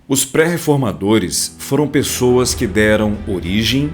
Os pré-reformadores foram pessoas que deram origem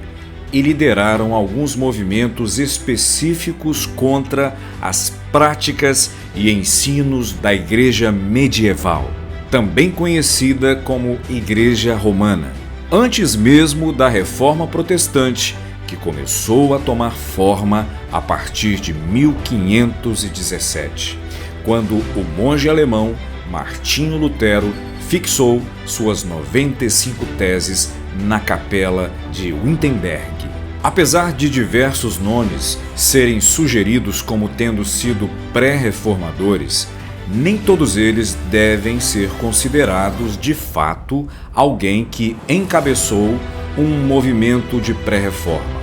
e lideraram alguns movimentos específicos contra as práticas e ensinos da Igreja medieval, também conhecida como Igreja Romana, antes mesmo da Reforma Protestante, que começou a tomar forma a partir de 1517, quando o monge alemão Martinho Lutero fixou suas 95 teses na capela de Wittenberg. Apesar de diversos nomes serem sugeridos como tendo sido pré-reformadores, nem todos eles devem ser considerados de fato alguém que encabeçou um movimento de pré-reforma.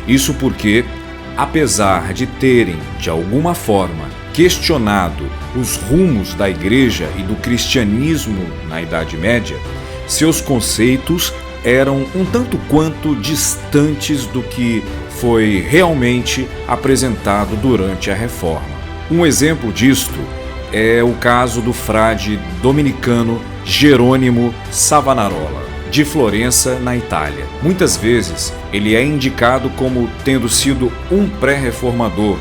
Isso porque, apesar de terem, de alguma forma, questionado os rumos da Igreja e do cristianismo na Idade Média, seus conceitos eram um tanto quanto distantes do que foi realmente apresentado durante a Reforma. Um exemplo disto é o caso do frade dominicano Jerônimo Savonarola, de Florença, na Itália. Muitas vezes ele é indicado como tendo sido um pré-reformador,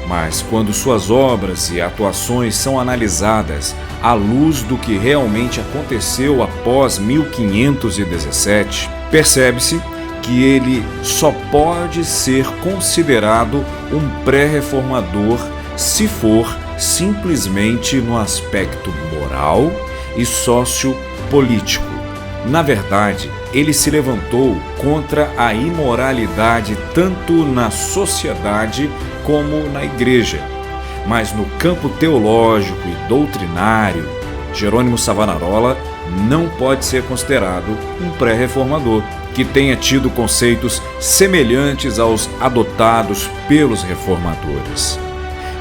mas quando suas obras e atuações são analisadas à luz do que realmente aconteceu após 1517, percebe-se que ele só pode ser considerado um pré-reformador se for simplesmente no aspecto moral e sociopolítico. Na verdade, ele se levantou contra a imoralidade tanto na sociedade como na igreja. Mas no campo teológico e doutrinário, Jerônimo Savonarola não pode ser considerado um pré-reformador que tenha tido conceitos semelhantes aos adotados pelos reformadores,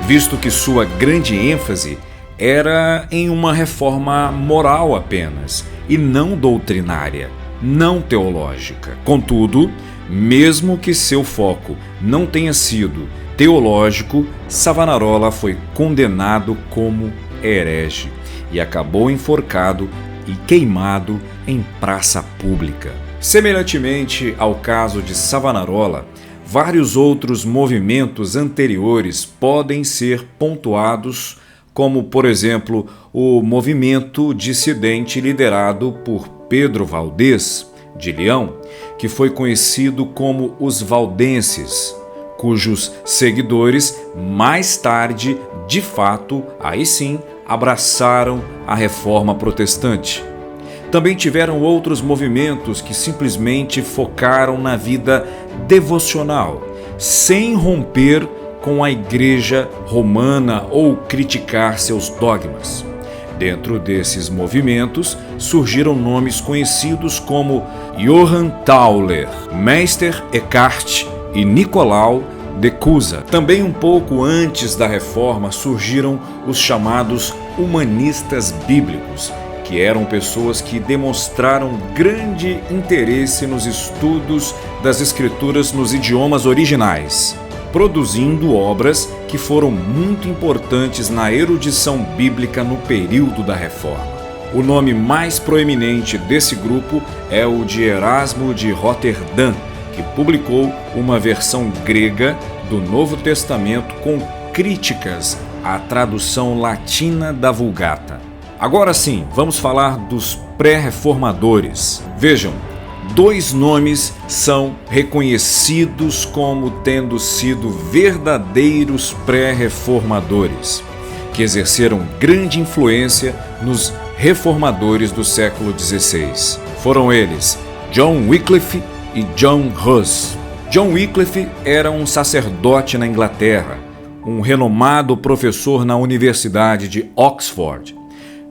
visto que sua grande ênfase era em uma reforma moral apenas, e não doutrinária, não teológica. Contudo, mesmo que seu foco não tenha sido teológico, Savonarola foi condenado como herege e acabou enforcado e queimado em praça pública. Semelhantemente ao caso de Savonarola, vários outros movimentos anteriores podem ser pontuados, como, por exemplo, o movimento dissidente liderado por Pedro Valdez, de Leão, que foi conhecido como os valdenses, cujos seguidores, mais tarde, de fato, aí sim, abraçaram a Reforma Protestante. Também tiveram outros movimentos que simplesmente focaram na vida devocional, sem romper com a Igreja Romana ou criticar seus dogmas. Dentro desses movimentos surgiram nomes conhecidos como Johann Tauler, Meister Eckhart e Nicolau de Cusa. Também um pouco antes da Reforma surgiram os chamados humanistas bíblicos, que eram pessoas que demonstraram grande interesse nos estudos das Escrituras nos idiomas originais, produzindo obras que foram muito importantes na erudição bíblica no período da Reforma. O nome mais proeminente desse grupo é o de Erasmo de Roterdã, que publicou uma versão grega do Novo Testamento com críticas à tradução latina da Vulgata. Agora sim, vamos falar dos pré-reformadores. Vejam, dois nomes são reconhecidos como tendo sido verdadeiros pré-reformadores, que exerceram grande influência nos reformadores do século XVI. Foram eles John Wycliffe e John Hus. John Wycliffe era um sacerdote na Inglaterra, um renomado professor na Universidade de Oxford.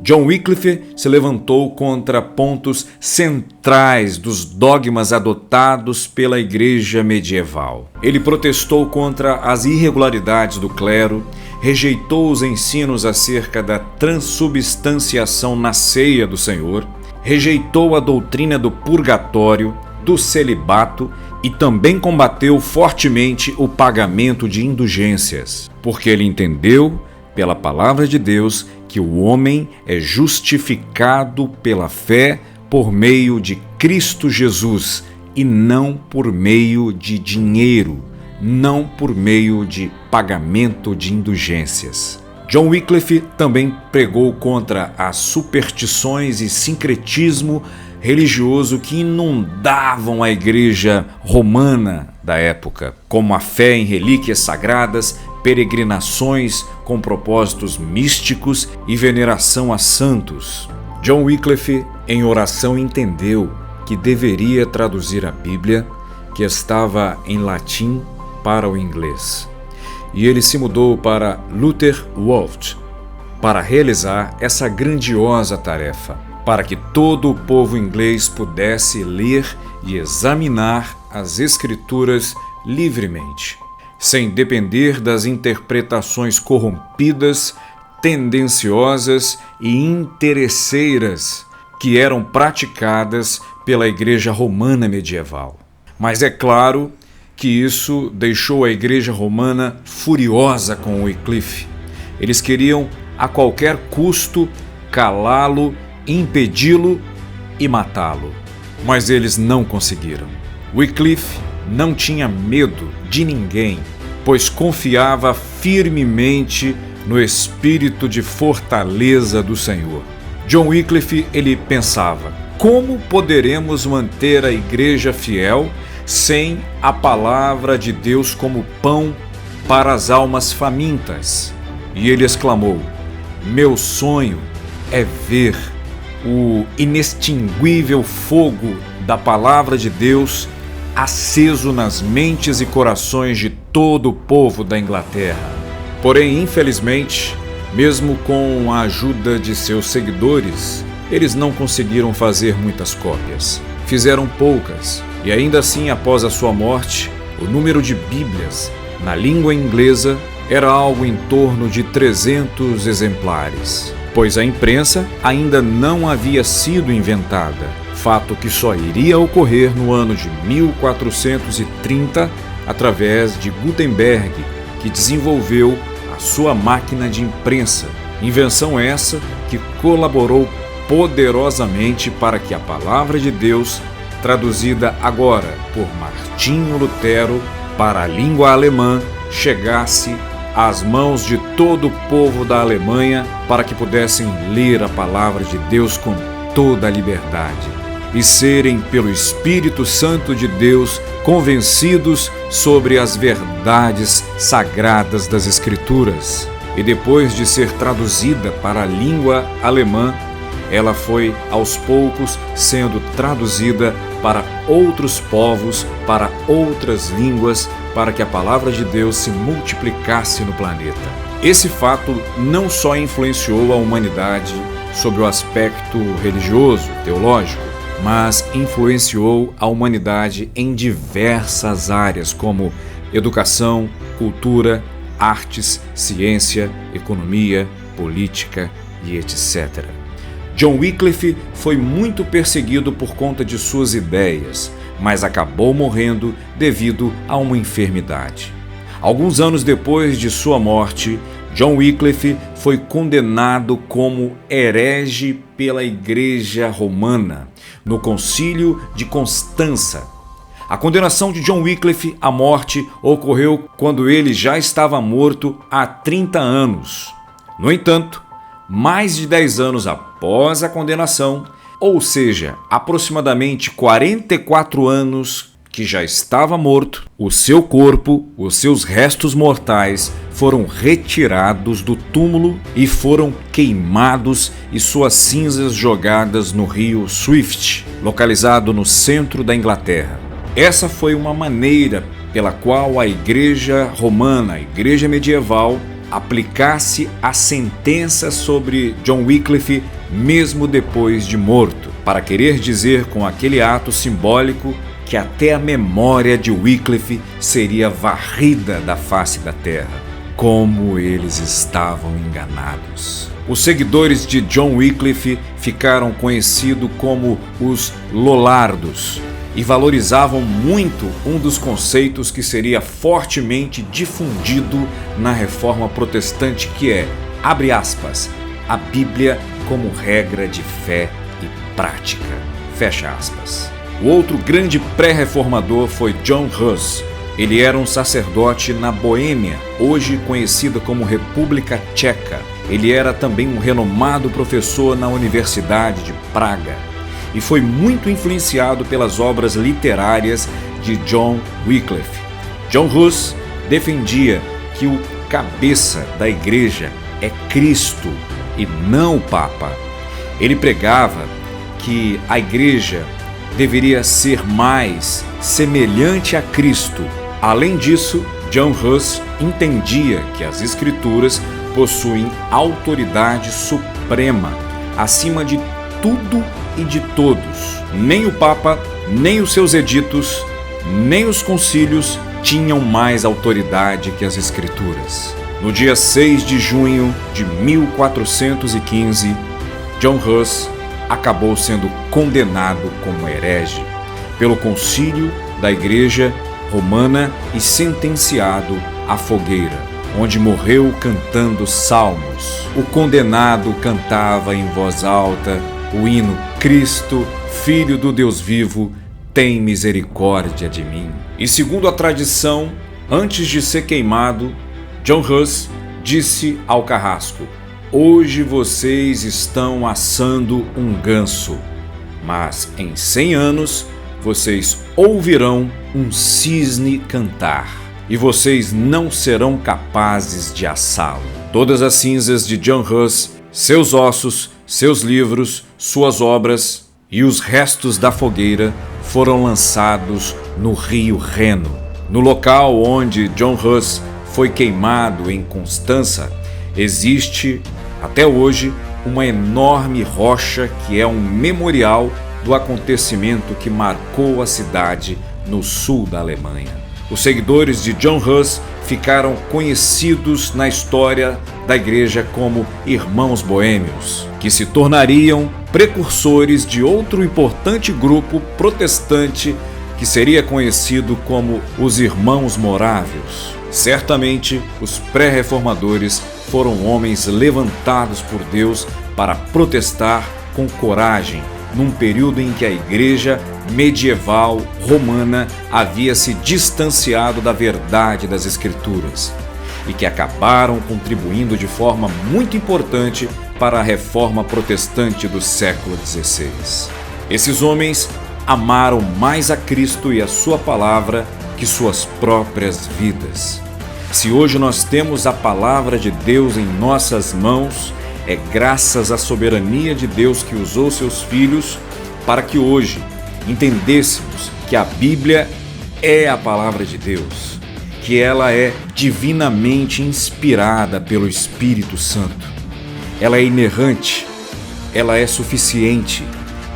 John Wycliffe se levantou contra pontos centrais dos dogmas adotados pela Igreja medieval. Ele protestou contra as irregularidades do clero, rejeitou os ensinos acerca da transubstanciação na ceia do Senhor, rejeitou a doutrina do purgatório, do celibato e também combateu fortemente o pagamento de indulgências, porque ele entendeu, pela palavra de Deus, que o homem é justificado pela fé por meio de Cristo Jesus e não por meio de dinheiro, não por meio de pagamento de indulgências. John Wycliffe também pregou contra as superstições e sincretismo religioso que inundavam a igreja romana da época, como a fé em relíquias sagradas, peregrinações com propósitos místicos e veneração a santos. John Wycliffe, em oração, entendeu que deveria traduzir a Bíblia, que estava em latim, para o inglês. E ele se mudou para Luther World para realizar essa grandiosa tarefa, para que todo o povo inglês pudesse ler e examinar as Escrituras livremente, sem depender das interpretações corrompidas, tendenciosas e interesseiras que eram praticadas pela Igreja Romana medieval. Mas é claro que isso deixou a Igreja Romana furiosa com Wycliffe. Eles queriam a qualquer custo calá-lo, impedi-lo e matá-lo. Mas eles não conseguiram. Wycliffe não tinha medo de ninguém, pois confiava firmemente no espírito de fortaleza do Senhor. John Wycliffe, ele pensava: como poderemos manter a igreja fiel sem a palavra de Deus como pão para as almas famintas? E ele exclamou: meu sonho é ver o inextinguível fogo da palavra de Deus aceso nas mentes e corações de todo o povo da Inglaterra. Porém, infelizmente, mesmo com a ajuda de seus seguidores, eles não conseguiram fazer muitas cópias. Fizeram poucas, e ainda assim, após a sua morte, o número de Bíblias na língua inglesa era algo em torno de 300 exemplares, pois a imprensa ainda não havia sido inventada, fato que só iria ocorrer no ano de 1430 através de Gutenberg, que desenvolveu a sua máquina de imprensa, invenção essa que colaborou poderosamente para que a palavra de Deus, traduzida agora por Martinho Lutero para a língua alemã, chegasse às mãos de todo o povo da Alemanha para que pudessem ler a palavra de Deus com toda a liberdade e serem, pelo Espírito Santo de Deus, convencidos sobre as verdades sagradas das Escrituras. E depois de ser traduzida para a língua alemã, ela foi, aos poucos, sendo traduzida para outros povos, para outras línguas, para que a palavra de Deus se multiplicasse no planeta. Esse fato não só influenciou a humanidade sob o aspecto religioso, teológico, mas influenciou a humanidade em diversas áreas, como educação, cultura, artes, ciência, economia, política e etc. John Wycliffe foi muito perseguido por conta de suas ideias, mas acabou morrendo devido a uma enfermidade. Alguns anos depois de sua morte, John Wycliffe foi condenado como herege pela Igreja Romana no Concílio de Constança. A condenação de John Wycliffe à morte ocorreu quando ele já estava morto há 30 anos. No entanto, mais de 10 anos após a condenação, ou seja, aproximadamente 44 anos que já estava morto, o seu corpo, os seus restos mortais foram retirados do túmulo e foram queimados e suas cinzas jogadas no rio Swift, localizado no centro da Inglaterra. Essa foi uma maneira pela qual a Igreja Romana, a Igreja Medieval, aplicasse a sentença sobre John Wycliffe mesmo depois de morto, para querer dizer com aquele ato simbólico que até a memória de Wycliffe seria varrida da face da terra. Como eles estavam enganados! Os seguidores de John Wycliffe ficaram conhecidos como os Lollardos e valorizavam muito um dos conceitos que seria fortemente difundido na Reforma Protestante, que é, abre aspas, a Bíblia como regra de fé e prática. Fecha aspas. O outro grande pré-reformador foi John Hus. Ele era um sacerdote na Boêmia, hoje conhecida como República Tcheca. Ele era também um renomado professor na Universidade de Praga e foi muito influenciado pelas obras literárias de John Wycliffe. John Hus defendia que o cabeça da igreja é Cristo e não o Papa. Ele pregava que a igreja deveria ser mais semelhante a Cristo. Além disso, John Hus entendia que as Escrituras possuem autoridade suprema acima de tudo e de todos. Nem o Papa, nem os seus editos, nem os concílios tinham mais autoridade que as Escrituras. No dia 6 de junho de 1415, John Hus acabou sendo condenado como herege pelo concílio da Igreja Romana e sentenciado à fogueira, onde morreu cantando salmos. O condenado cantava em voz alta o hino Cristo, Filho do Deus vivo, tem misericórdia de mim. E segundo a tradição, antes de ser queimado, John Hus disse ao carrasco: hoje vocês estão assando um ganso, mas em 100 anos vocês ouvirão um cisne cantar, e vocês não serão capazes de assá-lo. Todas as cinzas de John Hus, seus ossos, seus livros, suas obras e os restos da fogueira foram lançados no rio Reno. No local onde John Hus foi queimado em Constança, existe até hoje uma enorme rocha que é um memorial do acontecimento que marcou a cidade no sul da Alemanha. Os seguidores de John Hus ficaram conhecidos na história da igreja como Irmãos Boêmios, que se tornariam precursores de outro importante grupo protestante que seria conhecido como os Irmãos Morávios. Certamente, os pré-reformadores foram homens levantados por Deus para protestar com coragem num período em que a igreja medieval romana havia se distanciado da verdade das Escrituras e que acabaram contribuindo de forma muito importante para a reforma protestante do século XVI. Esses homens amaram mais a Cristo e a sua palavra que suas próprias vidas. Se hoje nós temos a palavra de Deus em nossas mãos, é graças à soberania de Deus que usou seus filhos para que hoje entendêssemos que a Bíblia é a palavra de Deus, que ela é divinamente inspirada pelo Espírito Santo. Ela é inerrante, ela é suficiente,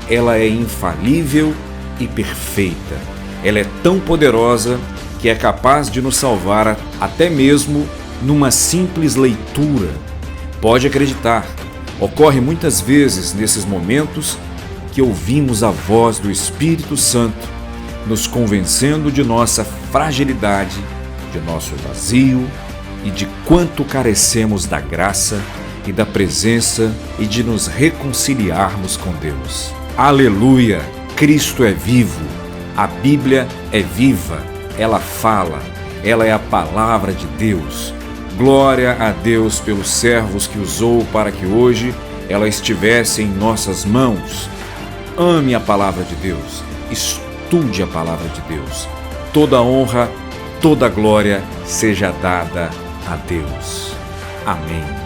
ela é infalível e perfeita. Ela é tão poderosa que é capaz de nos salvar até mesmo numa simples leitura. Pode acreditar, ocorre muitas vezes nesses momentos que ouvimos a voz do Espírito Santo nos convencendo de nossa fragilidade, de nosso vazio e de quanto carecemos da graça e da presença e de nos reconciliarmos com Deus. Aleluia! Cristo é vivo, a Bíblia é viva, ela fala, ela é a palavra de Deus. Glória a Deus pelos servos que usou para que hoje ela estivesse em nossas mãos. Ame a palavra de Deus, estude a palavra de Deus. Toda honra, toda glória seja dada a Deus. Amém.